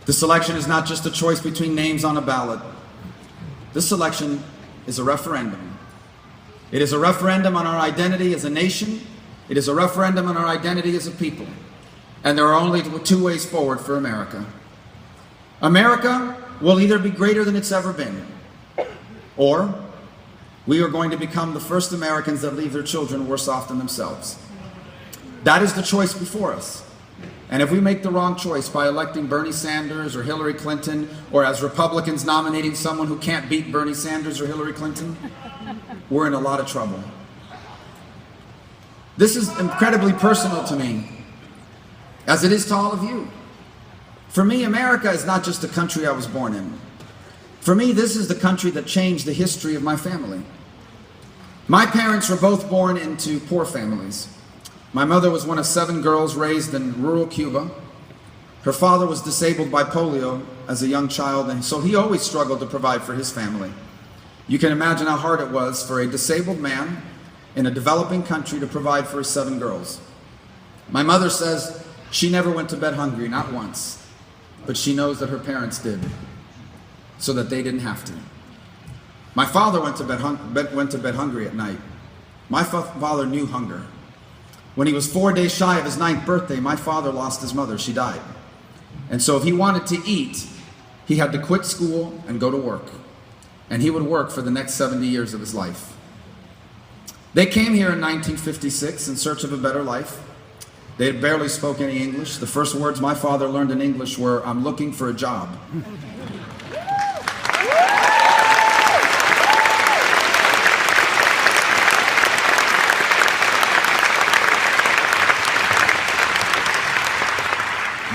This election is not just a choice between names on a ballot. This election is a referendum. It is a referendum on our identity as a nation. It is a referendum on our identity as a people. And there are only two ways forward for America. America will either be greater than it's ever been, or we are going to become the first Americans that leave their children worse off than themselves. That is the choice before us. And if we make the wrong choice by electing Bernie Sanders or Hillary Clinton, or as Republicans nominating someone who can't beat Bernie Sanders or Hillary Clinton, we're in a lot of trouble. This is incredibly personal to me, as it is to all of you. For me, America is not just a country I was born in. For me, this is the country that changed the history of my family. My parents were both born into poor families. My mother was one of 7 girls raised in rural Cuba. Her father was disabled by polio as a young child, and so he always struggled to provide for his family. You can imagine how hard it was for a disabled man in a developing country to provide for his 7 girls. My mother says she never went to bed hungry, not once, but she knows that her parents did, so that they didn't have to. My father went to bed hungry at night. My father knew hunger. When he was 4 days shy of his 9th birthday, my father lost his mother. She died. And so if he wanted to eat, he had to quit school and go to work. And he would work for the next 70 years of his life. They came here in 1956 in search of a better life. They had barely spoken any English. The first words my father learned in English were, "I'm looking for a job."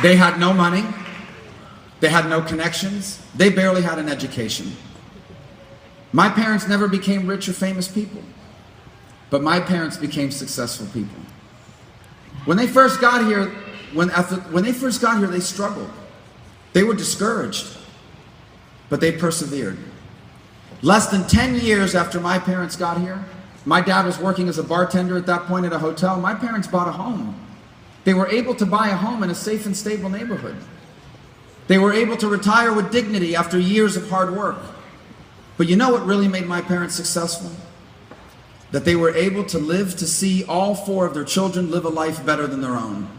They had no money. They had no connections. They barely had an education. My parents never became rich or famous people, but my parents became successful people. When they first got here, they struggled. They were discouraged, but they persevered. Less than 10 years after my parents got here, my dad was working as a bartender at that point at a hotel. My parents bought a home. They were able to buy a home in a safe and stable neighborhood. They were able to retire with dignity after years of hard work. But you know what really made my parents successful? That they were able to live to see all 4 of their children live a life better than their own.